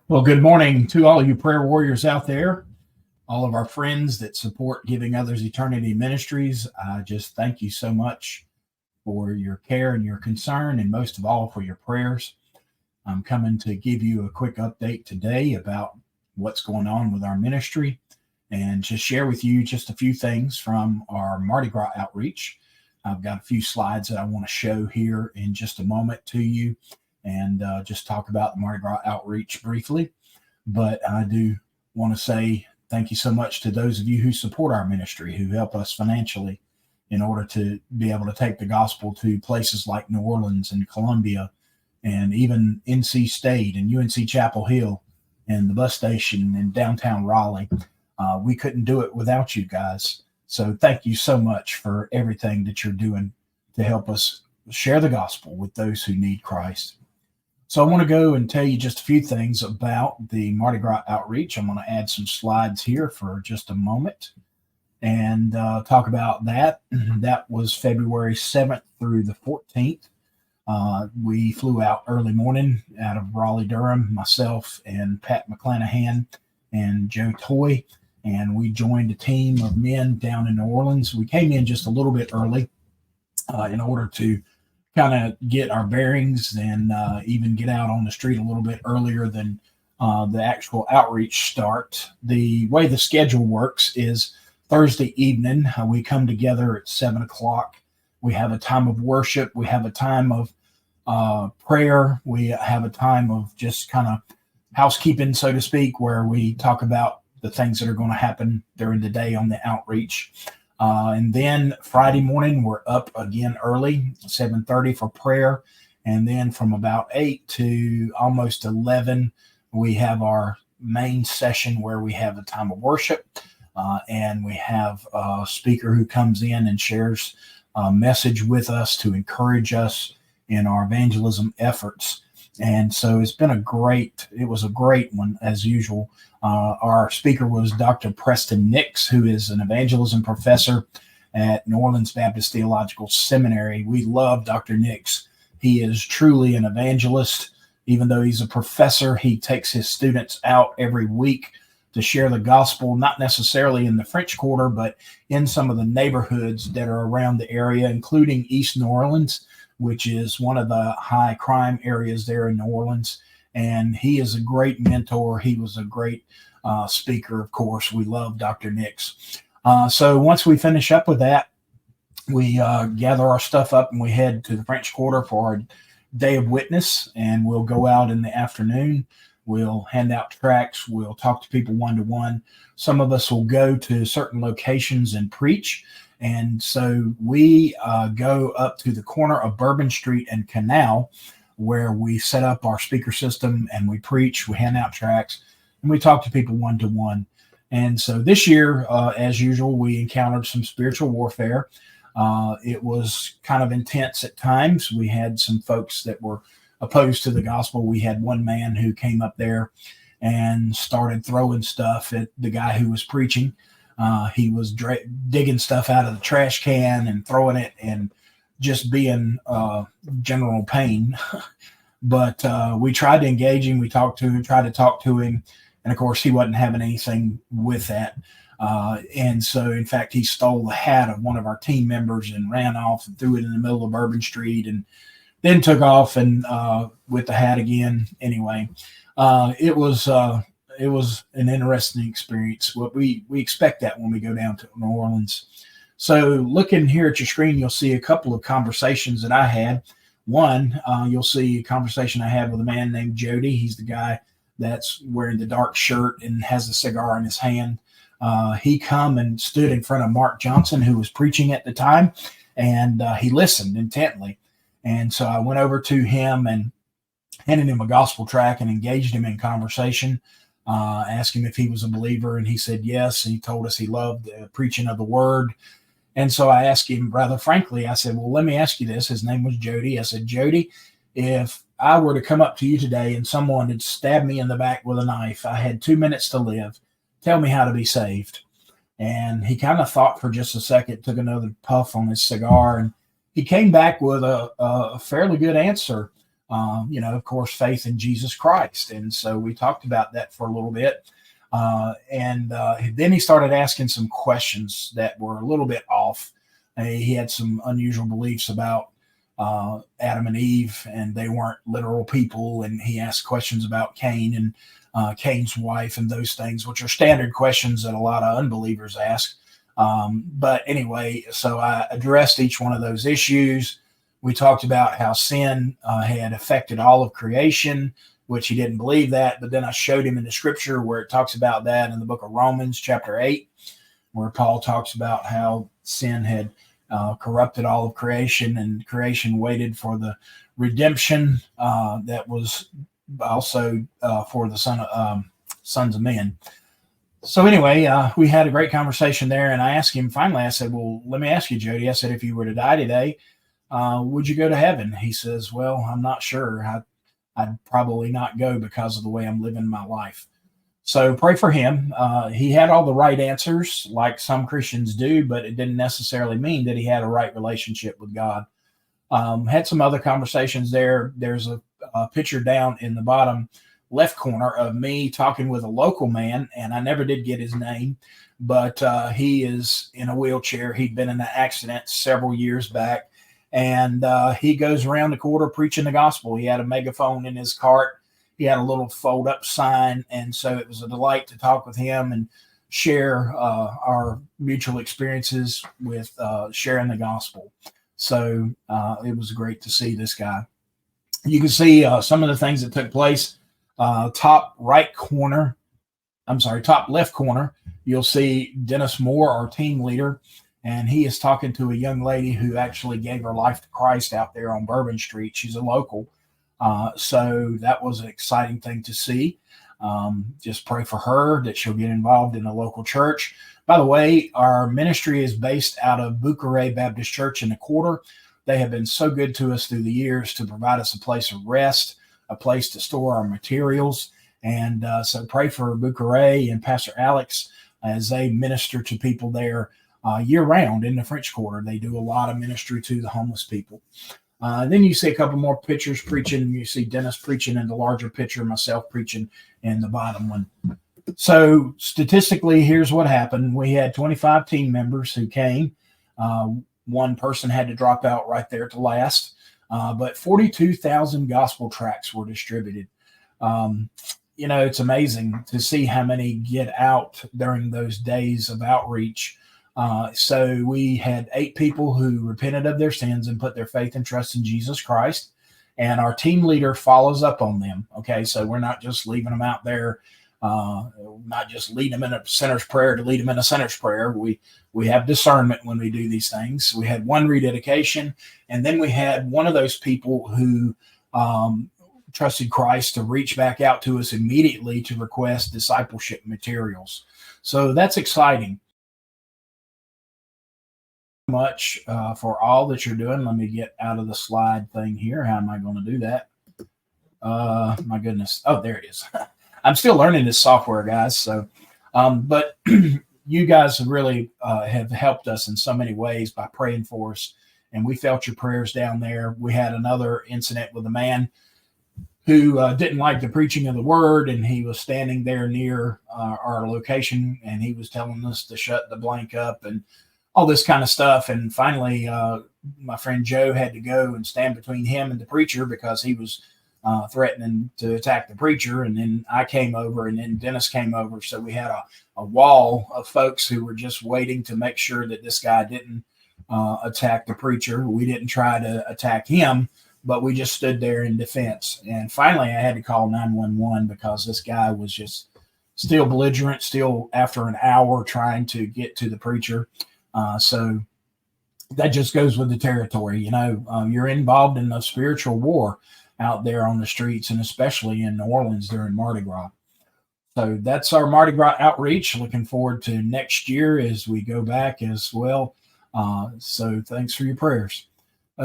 Well, good morning to all you prayer warriors out there, all of our friends that support Giving Others Eternity Ministries. I just thank you so much for your care and your concern, and most of all for your prayers. I'm coming to give you a quick update today about what's going on with our ministry and just share with you just a few things from our Mardi Gras outreach. I've got a few slides that I want to show here in just a moment to you and just talk about the Mardi Gras outreach briefly. But I do want to say thank you so much to those of you who support our ministry, who help us financially in order to be able to take the gospel to places like New Orleans and Columbia and even NC State and UNC Chapel Hill and the bus station in downtown Raleigh. We couldn't do it without you guys. So thank you so much for everything that you're doing to help us share the gospel with those who need Christ. So I want to go and tell you just a few things about the Mardi Gras outreach. I'm going to add some slides here for just a moment and talk about that. That was February 7th through the 14th. We flew out early morning out of Raleigh, Durham, myself and Pat McClanahan and Joe Toy, and we joined a team of men down in New Orleans. We came in just a little bit early in order to kind of get our bearings and even get out on the street a little bit earlier than the actual outreach start. The way the schedule works is Thursday evening, we come together at 7 o'clock. We have a time of worship. We have a time of prayer. We have a time of just kind of housekeeping, so to speak, where we talk about the things that are going to happen during the day on the outreach. And then Friday morning, we're up again early, 7:30 for prayer. And then from about 8 to almost 11, we have our main session where we have a time of worship. And we have a speaker who comes in and shares a message with us to encourage us in our evangelism efforts. And so it was a great one as usual. Our speaker was Dr. Preston Nix, who is an evangelism professor at New Orleans Baptist Theological Seminary. We love Dr. Nix. He is truly an evangelist. Even though he's a professor, he takes his students out every week to share the gospel, not necessarily in the French Quarter, but in some of the neighborhoods that are around the area, including East New Orleans, which is one of the high crime areas there in New Orleans. And he is a great mentor. He was a great speaker, of course. We love Dr. Nix. So once we finish up with that, we gather our stuff up and we head to the French Quarter for our day of witness. And we'll go out in the afternoon. We'll hand out tracts. We'll talk to people one-to-one. Some of us will go to certain locations and preach. And so we go up to the corner of Bourbon Street and Canal, where we set up our speaker system and we preach, we hand out tracts, and we talk to people one-to-one. And so this year, as usual, we encountered some spiritual warfare. It was kind of intense at times. We had some folks that were opposed to the gospel. We had one man who came up there and started throwing stuff at the guy who was preaching. He was digging stuff out of the trash can and throwing it and just being general pain. But we tried to engage him. We tried to talk to him. And of course, he wasn't having anything with that. And so, in fact, he stole the hat of one of our team members and ran off and threw it in the middle of Bourbon Street and then took off and with the hat again. Anyway, it was an interesting experience. We expect that when we go down to New Orleans. So looking here at your screen, you'll see a couple of conversations that I had. One, you'll see a conversation I had with a man named Jody. He's the guy that's wearing the dark shirt and has a cigar in his hand. He come and stood in front of Mark Johnson, who was preaching at the time, and he listened intently. And so I went over to him and handed him a gospel tract and engaged him in conversation, asked him if he was a believer, and he said yes. He told us he loved the preaching of the word. And so I asked him rather frankly, I said, well, let me ask you this. His name was Jody. I said, Jody, if I were to come up to you today and someone had stabbed me in the back with a knife, I had 2 minutes to live, tell me how to be saved. And he kind of thought for just a second, took another puff on his cigar, and he came back with a fairly good answer. of course, faith in Jesus Christ. And so we talked about that for a little bit. And then he started asking some questions that were a little bit off. He had some unusual beliefs about Adam and Eve, and they weren't literal people. And he asked questions about Cain and Cain's wife and those things, which are standard questions that a lot of unbelievers ask. But anyway, so I addressed each one of those issues. We talked about how sin had affected all of creation, which he didn't believe that. But then I showed him in the scripture where it talks about that in the book of Romans, chapter 8, where Paul talks about how sin had corrupted all of creation, and creation waited for the redemption that was also for the sons of men. So anyway, we had a great conversation there, and I asked him finally, I said, well, let me ask you, Jody. I said, if you were to die today, would you go to heaven? He says, well, I'm not sure. I'd probably not go because of the way I'm living my life. So pray for him. He had all the right answers, like some Christians do, but it didn't necessarily mean that he had a right relationship with God. Had some other conversations there. There's a picture down in the bottom left corner of me talking with a local man, and I never did get his name, but he is in a wheelchair. He'd been in an accident several years back, and he goes around the quarter preaching the gospel. He had a megaphone in his cart. He had a little fold-up sign, and so it was a delight to talk with him and share our mutual experiences with sharing the gospel. So it was great to see this guy. You can see some of the things that took place. Top left corner, you'll see Dennis Moore, our team leader, and he is talking to a young lady who actually gave her life to Christ out there on Bourbon Street. She's a local. So that was an exciting thing to see. Just pray for her that she'll get involved in a local church. By the way, our ministry is based out of Bucharest Baptist Church in the Quarter. They have been so good to us through the years to provide us a place of rest, a place to store our materials. And so pray for Bucharest and Pastor Alex as they minister to people there year round in the French Quarter. They do a lot of ministry to the homeless people. Then you see a couple more pictures preaching. You see Dennis preaching in the larger picture, myself preaching in the bottom one. So statistically, here's what happened. We had 25 team members who came. One person had to drop out right there to last. But 42,000 gospel tracts were distributed. It's amazing to see how many get out during those days of outreach. So we had 8 people who repented of their sins and put their faith and trust in Jesus Christ. And our team leader follows up on them. Okay, so we're not just leaving them out there, not just leading them in a sinner's prayer to lead them in a sinner's prayer. We have discernment when we do these things. We had one rededication, and then we had one of those people who trusted Christ to reach back out to us immediately to request discipleship materials. So that's exciting. Much for all that you're doing. Let me get out of the slide thing here. How am I going to do that? My goodness. Oh, there it is. I'm still learning this software, guys. So, but you guys really have helped us in so many ways by praying for us, and we felt your prayers down there. We had another incident with a man who didn't like the preaching of the word, and he was standing there near our location, and he was telling us to shut the blank up and all this kind of stuff. And finally, my friend Joe had to go and stand between him and the preacher because he was threatening to attack the preacher. And then I came over, and then Dennis came over. So we had a wall of folks who were just waiting to make sure that this guy didn't attack the preacher. We didn't try to attack him, but we just stood there in defense. And finally, I had to call 911 because this guy was just still belligerent, still after an hour trying to get to the preacher. So that just goes with the territory. You're involved in a spiritual war out there on the streets, and especially in New Orleans during Mardi Gras. So that's our Mardi Gras outreach. Looking forward to next year as we go back as well. So thanks for your prayers.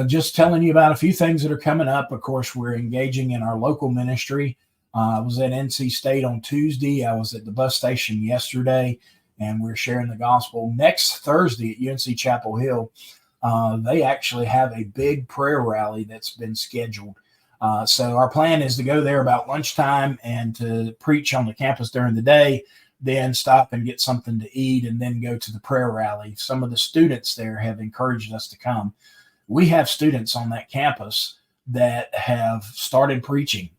Just telling you about a few things that are coming up. Of course, we're engaging in our local ministry. I was at NC State on Tuesday. I was at the bus station yesterday, and we're sharing the gospel. Next Thursday at UNC Chapel Hill, they actually have a big prayer rally that's been scheduled. So our plan is to go there about lunchtime and to preach on the campus during the day, then stop and get something to eat, and then go to the prayer rally. Some of the students there have encouraged us to come. We have students on that campus that have started preaching.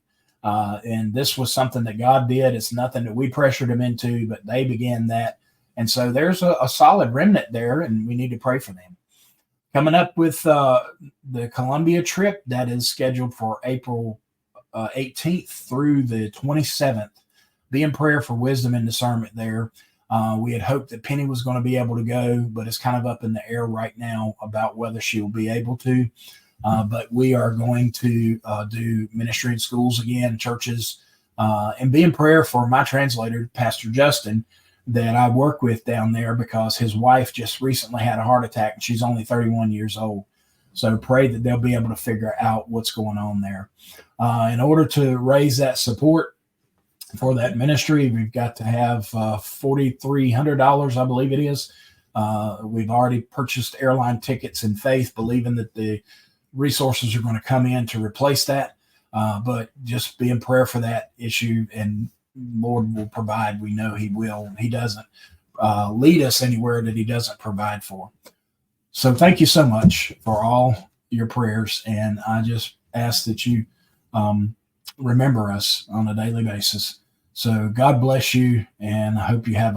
And this was something that God did. It's nothing that we pressured them into, but they began that. And so there's a solid remnant there, and we need to pray for them. Coming up with the Columbia trip that is scheduled for April 18th through the 27th. Be in prayer for wisdom and discernment there. We had hoped that Penny was going to be able to go, but it's kind of up in the air right now about whether she will be able to. But we are going to do ministry in schools again, churches, and be in prayer for my translator, Pastor Justin, that I work with down there, because his wife just recently had a heart attack and she's only 31 years old. So pray that they'll be able to figure out what's going on there. In order to raise that support for that ministry, we've got to have $4,300, I believe it is. We've already purchased airline tickets in faith, believing that the resources are going to come in to replace that. But just be in prayer for that issue, and Lord will provide. We know he will. He doesn't lead us anywhere that he doesn't provide for. So thank you so much for all your prayers. And I just ask that you remember us on a daily basis. So God bless you. And I hope you have a